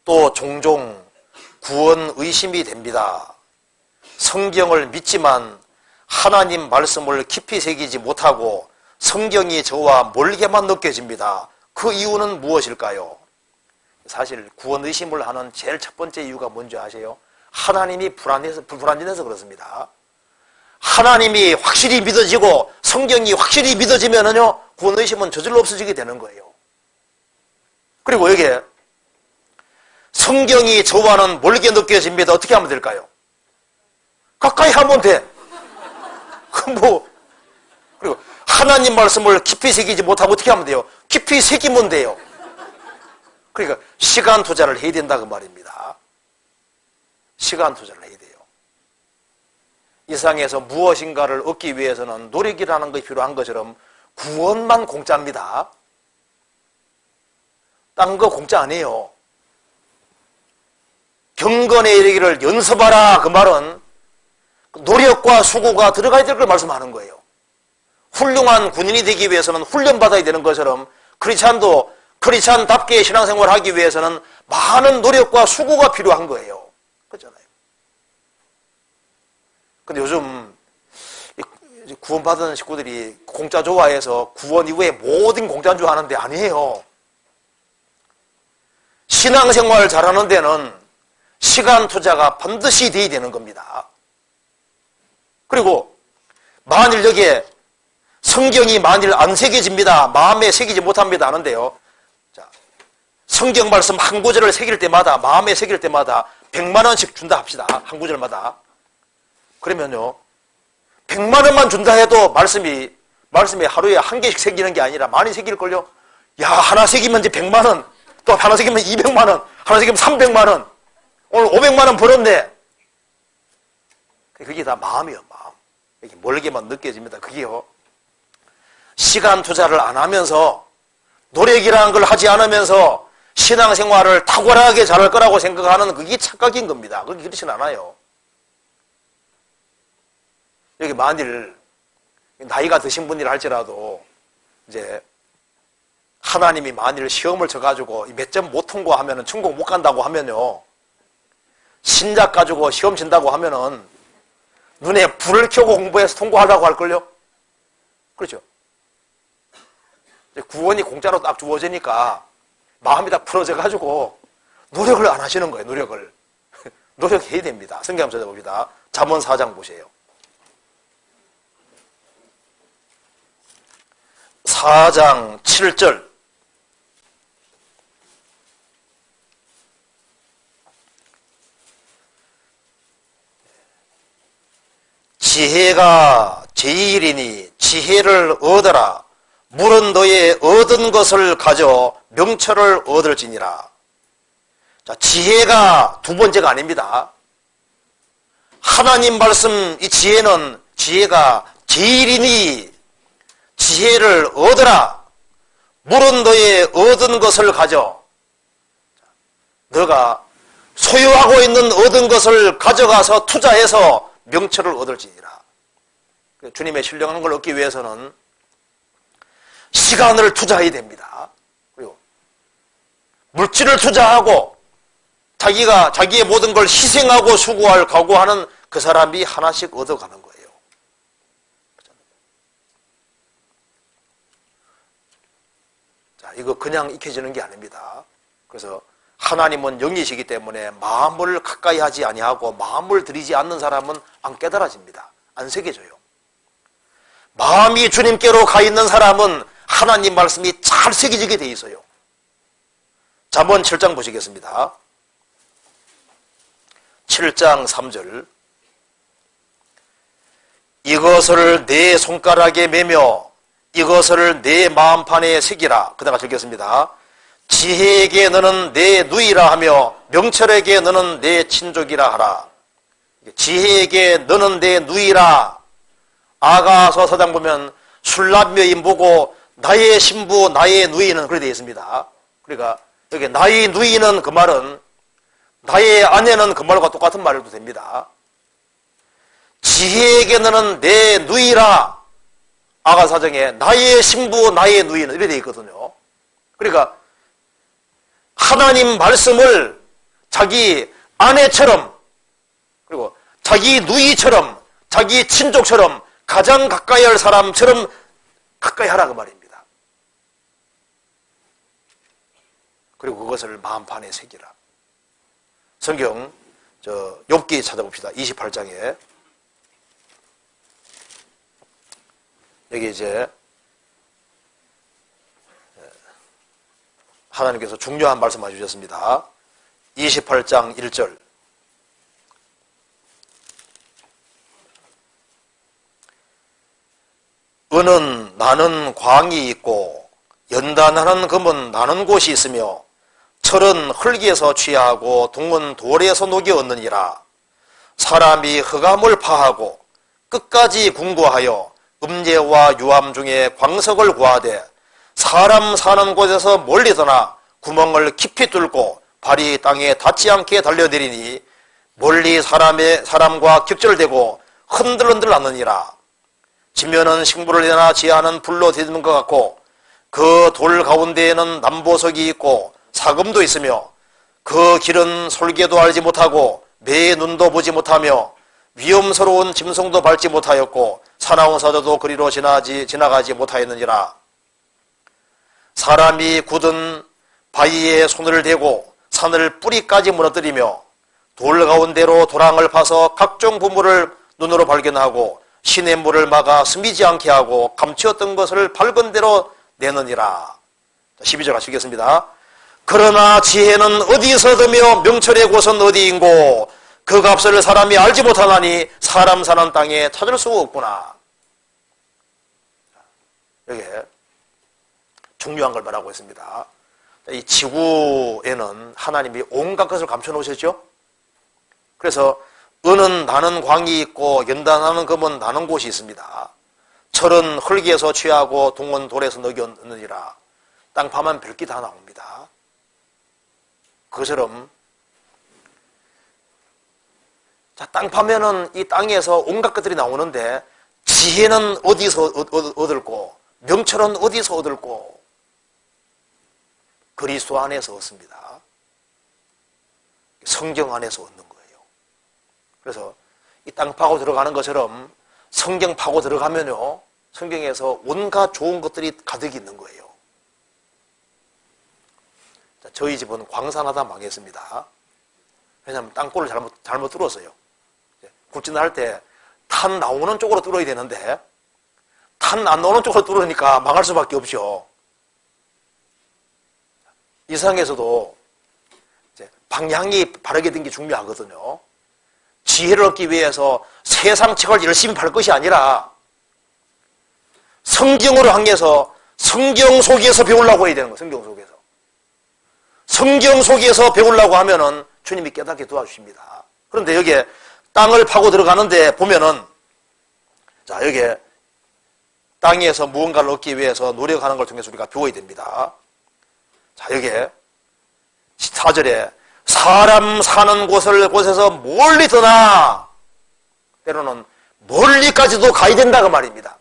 또 종종 구원 의심이 됩니다. 성경을 믿지만 하나님 말씀을 깊이 새기지 못하고 성경이 저와 멀게만 느껴집니다. 그 이유는 무엇일까요? 사실 구원 의심을 하는 제일 첫 번째 이유가 뭔지 아세요? 하나님이 불안해서 그렇습니다. 하나님이 확실히 믿어지고 성경이 확실히 믿어지면은요, 구원 의심은 저절로 없어지게 되는 거예요. 그리고 여기에 성경이 저와는 멀게 느껴집니다. 어떻게 하면 될까요? 가까이 하면 돼. 그리고 하나님 말씀을 깊이 새기지 못하고 어떻게 하면 돼요? 깊이 새기면 돼요. 그러니까 시간 투자를 해야 된다 그 말입니다. 시간 투자를 해야 돼요. 이 세상에서 무엇인가를 얻기 위해서는 노력이라는 것이 필요한 것처럼 구원만 공짜입니다. 딴 거 공짜 아니에요. 경건에 이르기를 연습하라 그 말은 노력과 수고가 들어가야 될 걸 말씀하는 거예요. 훌륭한 군인이 되기 위해서는 훈련받아야 되는 것처럼 크리스찬도 크리스찬답게 신앙생활을 하기 위해서는 많은 노력과 수고가 필요한 거예요. 그렇잖아요. 근데 요즘 구원받은 식구들이 공짜 좋아해서 구원 이후에 모든 공짜인 줄 아는데 아니에요. 신앙생활 잘하는 데는 시간 투자가 반드시 돼야 되는 겁니다. 그리고 만일 여기에 성경이 만일 안 새겨집니다. 마음에 새기지 못합니다 하는데요. 자, 성경 말씀 한 구절을 새길 때마다 마음에 새길 때마다 100만 원씩 준다 합시다. 한 구절마다. 그러면요. 100만 원만 준다 해도 말씀이 하루에 한 개씩 새기는 게 아니라 많이 새길걸요. 야, 하나 새기면 이제 100만 원, 또 하나 새기면 200만 원, 하나 새기면 300만 원. 오늘 500만 원 벌었네. 그게 다 마음이에요, 마음. 이렇게 멀게만 느껴집니다. 그게요. 시간 투자를 안 하면서 노력이라는 걸 하지 않으면서 신앙생활을 탁월하게 잘할 거라고 생각하는 그게 착각인 겁니다. 그게 그렇진 않아요. 여기 만일 나이가 드신 분이라 할지라도 이제 하나님이 만일 시험을 쳐가지고 몇 점 못 통과하면 천국 못 간다고 하면요. 신작 가지고 시험 친다고 하면은 눈에 불을 켜고 공부해서 통과하려고 할걸요? 그렇죠? 구원이 공짜로 딱 주어지니까 마음이 딱 풀어져가지고 노력을 안 하시는 거예요, 노력을. 노력해야 됩니다. 성경 한번 찾아봅시다. 잠언 4장 보세요. 4장 7절. 지혜가 제일이니 지혜를 얻어라. 물은 너의 얻은 것을 가져 명철을 얻을지니라. 자, 지혜가 두 번째가 아닙니다. 하나님 말씀 이 지혜가 제일이니 지혜를 얻어라. 물은 너의 얻은 것을 가져. 너가 소유하고 있는 얻은 것을 가져가서 투자해서 명철을 얻을지니라. 주님의 신령한 걸 얻기 위해서는 시간을 투자해야 됩니다. 그리고 물질을 투자하고 자기의 모든 걸 희생하고 수고할 각오하는 그 사람이 하나씩 얻어가는 거예요. 자, 이거 그냥 익혀지는 게 아닙니다. 그래서 하나님은 영이시기 때문에 마음을 가까이 하지 아니하고 마음을 들이지 않는 사람은 안 깨달아집니다. 안 새겨져요. 마음이 주님께로 가 있는 사람은 하나님 말씀이 잘 새겨지게 돼 있어요. 잠언 7장 보시겠습니다. 7장 3절. 이것을 내 손가락에 매며 이것을 내 마음판에 새기라. 그다가 적겠습니다. 지혜에게 너는 내 누이라 하며 명철에게 너는 내 친족이라 하라. 지혜에게 너는 내 누이라. 아가서 4장 보면 술랍 여인 보고 나의 신부 나의 누이는 그렇게 되어 있습니다. 그러니까 여기 나의 누이는 그 말은 나의 아내는 그 말과 똑같은 말도 됩니다. 지혜에게 너는 내 누이라. 아가사정에 나의 신부 나의 누이는 이렇게 되어 있거든요. 그러니까 하나님 말씀을 자기 아내처럼, 그리고 자기 누이처럼, 자기 친족처럼, 가장 가까이 할 사람처럼 가까이 하라 그 말입니다. 그리고 그것을 마음판에 새기라. 성경 욥기 찾아봅시다. 28장에 여기 이제 하나님께서 중요한 말씀을 주셨습니다. 28장 1절. 은은 나는 광이 있고 연단하는 금은 나는 곳이 있으며 철은 흙에서 취하고 동은 돌에서 녹여 얻느니라. 사람이 흑암을 파하고 끝까지 궁구하여 음녀와 유암 중에 광석을 구하되 사람 사는 곳에서 멀리 떠나 구멍을 깊이 뚫고 발이 땅에 닿지 않게 달려내리니 멀리 사람과 격절되고 흔들흔들 나느니라. 지면은 식물을 내나 지하는 불로 뒤덮는 것 같고 그 돌 가운데에는 남보석이 있고 사금도 있으며 그 길은 솔개도 알지 못하고 매의 눈도 보지 못하며 위험스러운 짐승도 밟지 못하였고 사나운 사자도 그리로 지나가지 못하였느니라. 사람이 굳은 바위에 손을 대고 산을 뿌리까지 무너뜨리며 돌 가운데로 도랑을 파서 각종 부물을 눈으로 발견하고 시냇 물을 막아 스미지 않게 하고 감추었던 것을 밝은 대로 내느니라. 12절 하시겠습니다. 그러나 지혜는 어디서 얻으며 명철의 곳은 어디인고 그 값을 사람이 알지 못하나니 사람 사는 땅에 찾을 수 없구나. 여기에 중요한 걸 말하고 있습니다. 이 지구에는 하나님이 온갖 것을 감춰놓으셨죠. 그래서 은은 나는 광이 있고 연단하는 금은 나는 곳이 있습니다. 철은 흙에서 취하고 동은 돌에서 녹였느니라. 땅 파면 별게 다 나옵니다. 그것처럼 땅 파면은 이 땅에서 온갖 것들이 나오는데 지혜는 어디서 얻을고 명철은 어디서 얻을고 그리스도 안에서 얻습니다. 성경 안에서 얻는 거예요. 그래서 이 땅 파고 들어가는 것처럼 성경 파고 들어가면요 성경에서 온갖 좋은 것들이 가득 있는 거예요. 저희 집은 광산하다 망했습니다. 왜냐하면 땅굴을 잘못 뚫었어요. 굴진할 때 탄 나오는 쪽으로 뚫어야 되는데 탄 안 나오는 쪽으로 뚫으니까 망할 수밖에 없죠. 이 세상에서도 방향이 바르게 된 게 중요하거든요. 지혜를 얻기 위해서 세상 책을 열심히 볼 것이 아니라 성경으로 향해서 성경 속에서 배우려고 해야 되는 거예요. 성경 속에서. 성경 속에서 배우려고 하면은 주님이 깨닫게 도와주십니다. 그런데 여기에 땅을 파고 들어가는데 보면은 자 여기에 땅에서 무언가를 얻기 위해서 노력하는 걸 통해서 우리가 배워야 됩니다. 자 여기에 4절에 사람 사는 곳에서 멀리 떠나 때로는 멀리까지도 가야 된다고 말입니다.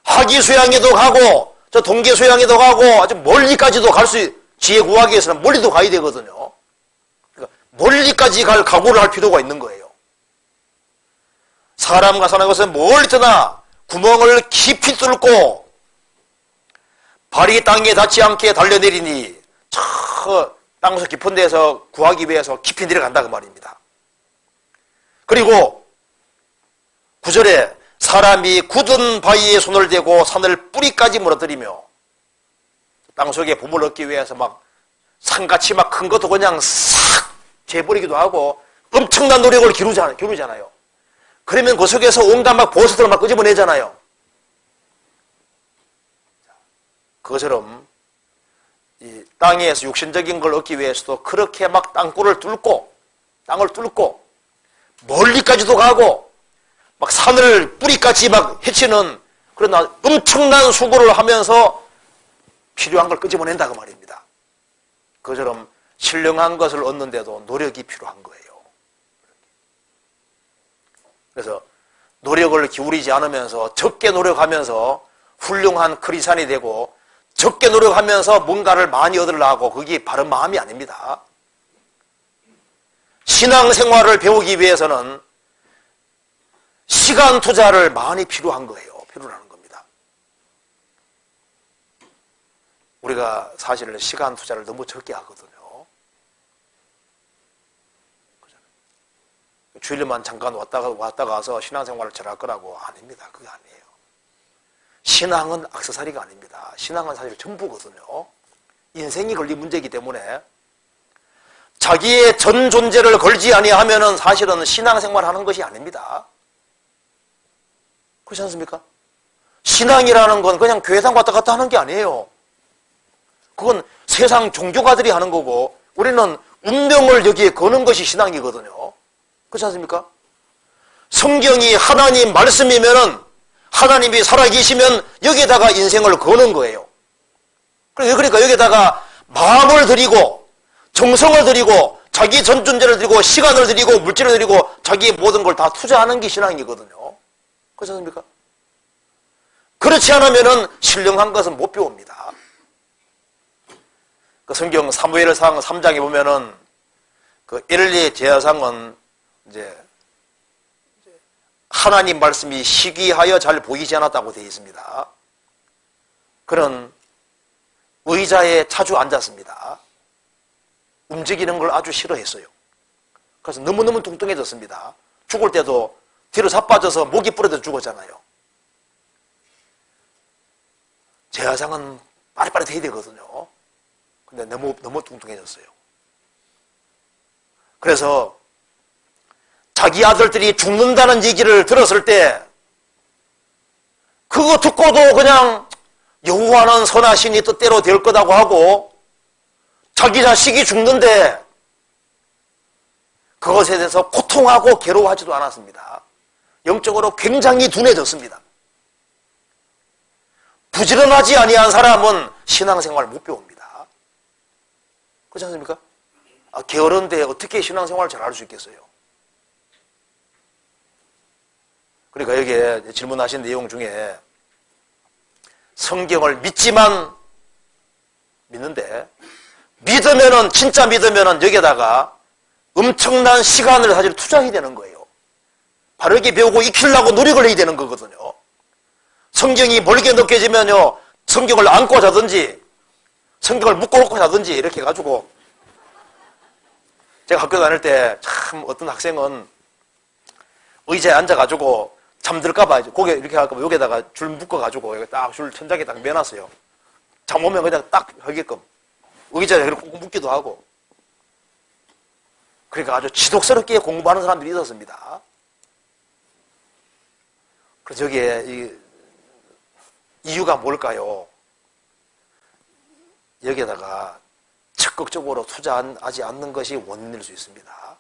하기수양에도 가고 저 동계수양에도 가고 아주 멀리까지도 갈 수 지혜 구하기 위해서는 멀리도 가야 되거든요. 그러니까 멀리까지 갈 각오를 할 필요가 있는 거예요. 사람과 사는 곳에서 멀리 떠나 구멍을 깊이 뚫고 발이 땅에 닿지 않게 달려내리니 저 땅속 깊은 데서 구하기 위해서 깊이 내려간다 그 말입니다. 그리고 9절에 사람이 굳은 바위에 손을 대고 산을 뿌리까지 무너뜨리며 땅속에 보물 얻기 위해서 막 산같이 막 큰 것도 그냥 싹 재버리기도 하고 엄청난 노력을 기울이잖아요. 그러면 그 속에서 온갖 막 보석들을 막 끄집어내잖아요. 그것처럼 이 땅에서 육신적인 걸 얻기 위해서도 그렇게 막 땅을 뚫고 멀리까지도 가고 막 산을 뿌리까지 막 헤치는 그런 엄청난 수고를 하면서 필요한 걸 끄집어낸다고 말입니다. 그처럼 신령한 것을 얻는데도 노력이 필요한 거예요. 그래서 노력을 기울이지 않으면서 적게 노력하면서 훌륭한 크리스찬이 되고 적게 노력하면서 뭔가를 많이 얻으려고 하고 그게 바른 마음이 아닙니다. 신앙생활을 배우기 위해서는 시간 투자를 많이 필요한 거예요. 필요하는 겁니다. 우리가 사실 시간 투자를 너무 적게 하거든요. 주일만 잠깐 왔다 가서 신앙생활을 잘할 거라고 아닙니다. 그게 아니에요. 신앙은 액세서리가 아닙니다. 신앙은 사실 전부거든요. 인생이 걸린 문제이기 때문에 자기의 전 존재를 걸지 아니하면은 사실은 신앙생활 하는 것이 아닙니다. 그렇지 않습니까? 신앙이라는 건 그냥 교회당 왔다 갔다 하는 게 아니에요. 그건 세상 종교가들이 하는 거고 우리는 운명을 여기에 거는 것이 신앙이거든요. 그렇지 않습니까? 성경이 하나님 말씀이면은 하나님이 살아계시면 여기에다가 인생을 거는 거예요. 그러니까 여기에다가 마음을 들이고 정성을 들이고 자기 전 존재를 들이고 시간을 들이고 물질을 들이고 자기의 모든 걸 다 투자하는 게 신앙이거든요. 그렇지 않습니까? 그렇지 않으면은 신령한 것은 못 배웁니다. 그 성경 사무엘상 3장에 보면은 그 엘리 제사장은 이제 하나님 말씀이 시기하여 잘 보이지 않았다고 되어 있습니다. 그는 의자에 자주 앉았습니다. 움직이는 걸 아주 싫어했어요. 그래서 너무너무 뚱뚱해졌습니다. 죽을 때도 뒤로 자빠져서 목이 부러져 죽었잖아요. 제사장은 빠릿빠릿 해야 되거든요. 근데 너무 뚱뚱해졌어요. 그래서 자기 아들들이 죽는다는 얘기를 들었을 때 그거 듣고도 그냥 여호와는 선하시니 뜻대로 될 거다고 하고 자기 자식이 죽는데 그것에 대해서 고통하고 괴로워하지도 않았습니다. 영적으로 굉장히 둔해졌습니다. 부지런하지 아니한 사람은 신앙생활 못 배웁니다. 그렇지 않습니까? 게으른데 어떻게 신앙생활을 잘 할 수 있겠어요? 그러니까 여기에 질문하신 내용 중에 성경을 믿지만 믿는데 믿으면은 진짜 믿으면은 여기에다가 엄청난 시간을 사실 투자해야 되는 거예요. 바르게 배우고 익히려고 노력을 해야 되는 거거든요. 성경이 멀게 느껴지면요 성경을 안고 자든지 성경을 묶어놓고 자든지 이렇게 해가지고 제가 학교 다닐 때 참 어떤 학생은 의자에 앉아가지고 잠들까봐 고개 이렇게 할까봐 여기다가 줄 묶어가지고 딱 줄 천장에 딱 매놨어요. 잠 오면 그냥 딱 하게끔 의자에 꼭 묶기도 하고. 그러니까 아주 지독스럽게 공부하는 사람들이 있었습니다. 그래서 여기에 이유가 뭘까요? 여기에다가 적극적으로 투자하지 않는 것이 원인일 수 있습니다.